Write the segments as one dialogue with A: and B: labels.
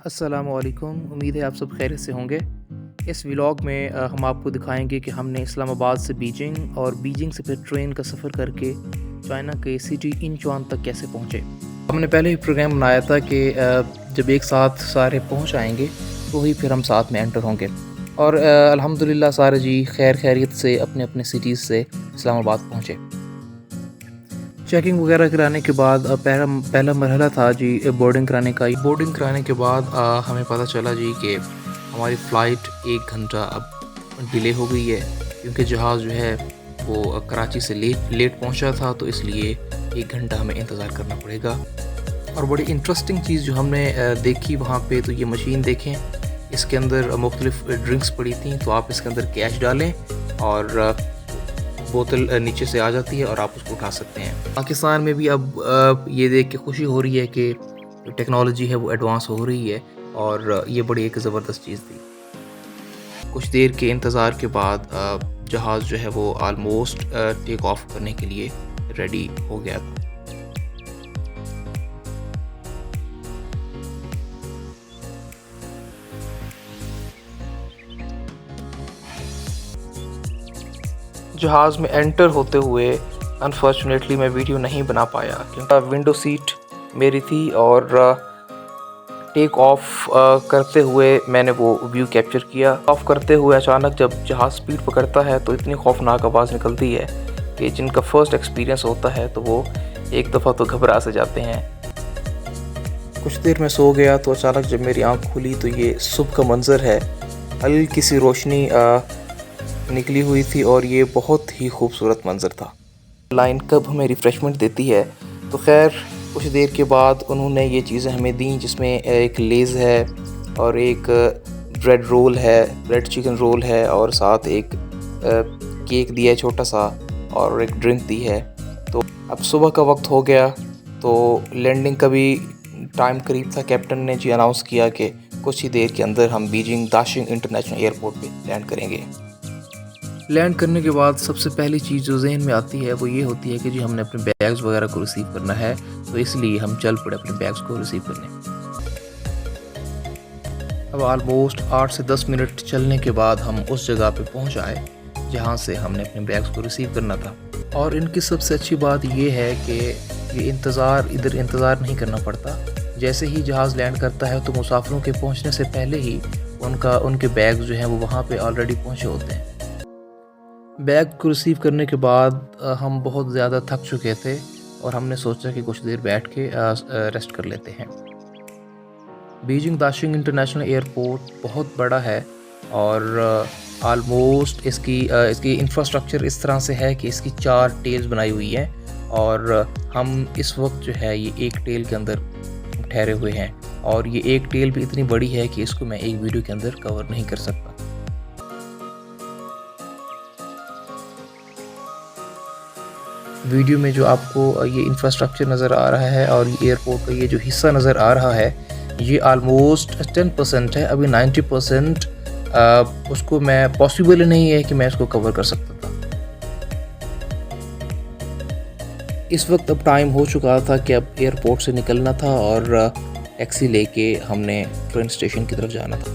A: अस्सलामुअलैकुम। उम्मीद है आप सब खैरियत से होंगे। इस व्लॉग में हम आपको दिखाएंगे कि हमने इस्लामाबाद से बीजिंग और बीजिंग से फिर ट्रेन का सफ़र करके चाइना के सिटी इंचुआन तक कैसे पहुँचे। हमने पहले ही प्रोग्राम बनाया था कि जब एक साथ सारे पहुँच आएंगे तो ही फिर हम साथ में एंटर होंगे और अल्हम्दुलिल्लाह सारे जी खैर खैरियत से अपने अपने सिटीज़ से इस्लामाबाद पहुँचे। चेकिंग वगैरह कराने के बाद पहला मरहला था जी बोर्डिंग कराने का। बोर्डिंग कराने के बाद हमें पता चला जी कि हमारी फ़्लाइट 1 घंटा अब डिले हो गई है, क्योंकि जहाज़ जो है वो कराची से लेट पहुंचा था, तो इसलिए 1 घंटा हमें इंतज़ार करना पड़ेगा। और बड़ी इंटरेस्टिंग चीज़ जो हमने देखी वहाँ पे, तो ये मशीन देखें, इसके अंदर मुख्तलिफ़ ड्रिंक्स पड़ी थी, तो आप इसके अंदर कैश डालें और बोतल नीचे से आ जाती है और आप उसको उठा सकते हैं। पाकिस्तान में भी अब ये देख के खुशी हो रही है कि जो टेक्नोलॉजी है वो एडवांस हो रही है और ये बड़ी एक ज़बरदस्त चीज़ थी। कुछ देर के इंतज़ार के बाद जहाज़ जो है वो आलमोस्ट टेक ऑफ करने के लिए रेडी हो गया था। जहाज़ में एंटर होते हुए अनफॉर्चुनेटली मैं वीडियो नहीं बना पाया, क्योंकि विंडो सीट मेरी थी और टेक ऑफ करते हुए मैंने वो व्यू कैप्चर किया। ऑफ करते हुए अचानक जब जहाज़ स्पीड पकड़ता है तो इतनी खौफनाक आवाज़ निकलती है कि जिनका फर्स्ट एक्सपीरियंस होता है तो वो एक दफ़ा तो घबरा से जाते हैं। कुछ देर में सो गया तो अचानक जब मेरी आँख खुली तो ये सुबह का मंज़र है, हल्की सी रोशनी निकली हुई थी और ये बहुत ही खूबसूरत मंज़र था। लाइन कब हमें रिफ़्रेशमेंट देती है, तो खैर कुछ देर के बाद उन्होंने ये चीज़ें हमें दी, जिसमें एक लेज़ है और एक ब्रेड रोल है, ब्रेड चिकन रोल है और साथ एक केक दिया है छोटा सा और एक ड्रिंक दी है। तो अब सुबह का वक्त हो गया, तो लैंडिंग का भी टाइम करीब था। कैप्टन ने जी अनाउंस किया कि कुछ ही देर के अंदर हम बीजिंग दाशिंग इंटरनेशनल एयरपोर्ट पे लैंड करेंगे। लैंड करने के बाद सबसे पहली चीज़ जो जहन में आती है वो ये होती है कि जी हमने अपने बैग्स वगैरह को रिसीव करना है, तो इसलिए हम चल पड़े अपने बैग्स को रिसीव करने। अब ऑलमोस्ट 8 से 10 मिनट चलने के बाद हम उस जगह पे पहुंच आए जहां से हमने अपने बैग्स को रिसीव करना था। और इनकी सबसे अच्छी बात ये है कि ये इंतज़ार नहीं करना पड़ता। जैसे ही जहाज़ लैंड करता है तो मुसाफिरों के पहुँचने से पहले ही उनके बैग्स जो हैं वो वहाँ पर ऑलरेडी पहुँचे होते हैं। बैग को रिसीव करने के बाद हम बहुत ज़्यादा थक चुके थे और हमने सोचा कि कुछ देर बैठ के रेस्ट कर लेते हैं। बीजिंग दाशिंग इंटरनेशनल एयरपोर्ट बहुत बड़ा है और आलमोस्ट इसकी इंफ्रास्ट्रक्चर इस तरह से है कि इसकी 4 टेल्स बनाई हुई हैं और हम इस वक्त जो है ये एक टेल के अंदर ठहरे हुए हैं और ये एक टेल भी इतनी बड़ी है कि इसको मैं एक वीडियो के अंदर कवर नहीं कर सकता। वीडियो में जो आपको ये इंफ्रास्ट्रक्चर नज़र आ रहा है और ये एयरपोर्ट का ये जो हिस्सा नज़र आ रहा है, ये आलमोस्ट 10% है। अभी 90% उसको मैं पॉसिबल नहीं है कि मैं इसको कवर कर सकता था। इस वक्त अब टाइम हो चुका था कि अब एयरपोर्ट से निकलना था और टैक्सी लेके हमने ट्रेन स्टेशन की तरफ जाना था।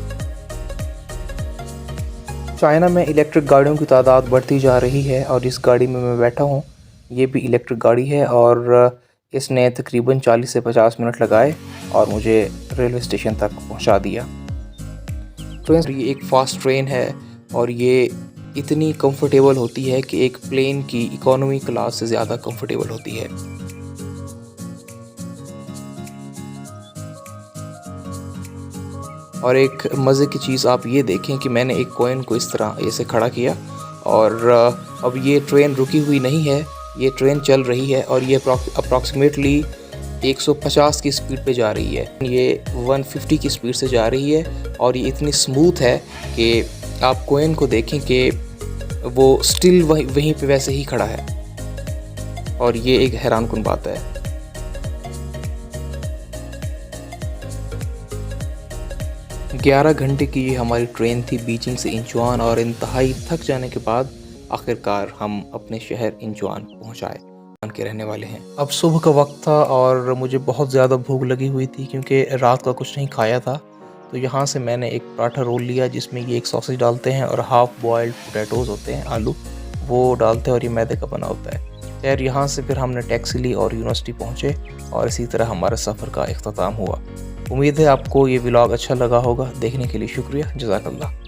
A: चाइना में इलेक्ट्रिक गाड़ियों की तादाद बढ़ती जा रही है और इस गाड़ी में मैं बैठा हूँ, ये भी इलेक्ट्रिक गाड़ी है और इसने तकरीबन 40 से 50 मिनट लगाए और मुझे रेलवे स्टेशन तक पहुंचा दिया। ये एक फ़ास्ट ट्रेन है और ये इतनी कंफर्टेबल होती है कि एक प्लेन की इकोनॉमी क्लास से ज़्यादा कंफर्टेबल होती है। और एक मज़े की चीज़ आप ये देखें कि मैंने एक कॉइन को इस तरह ऐसे खड़ा किया और अब ये ट्रेन रुकी हुई नहीं है, ये ट्रेन चल रही है और ये अप्रॉक्सीमेटली 150 की स्पीड पे जा रही है। ये 150 की स्पीड से जा रही है और ये इतनी स्मूथ है कि आप कॉइन को देखें कि वो स्टिल वहीं पे वैसे ही खड़ा है और ये एक हैरानकुन बात है। ग्यारह घंटे की ये हमारी ट्रेन थी बीजिंग से इंचुआन और इंतहाई थक जाने के बाद आखिरकार हम अपने शहर इंचुआन पहुँचाए के रहने वाले हैं। अब सुबह का वक्त था और मुझे बहुत ज़्यादा भूख लगी हुई थी क्योंकि रात का कुछ नहीं खाया था तो यहाँ से मैंने एक पराठा रोल लिया जिसमें ये एक सॉसेज डालते हैं और हाफ़ बॉइल्ड पोटैटोज़ होते हैं, आलू, वो डालते हैं और ये मैदे का बना होता है। खैर यहाँ से फिर हमने टैक्सी ली और यूनिवर्सिटी पहुँचे और इसी तरह हमारे सफ़र का इख्तिताम हुआ। उम्मीद है आपको ये व्लॉग अच्छा लगा होगा। देखने के लिए शुक्रिया। जज़ाकल्लाह।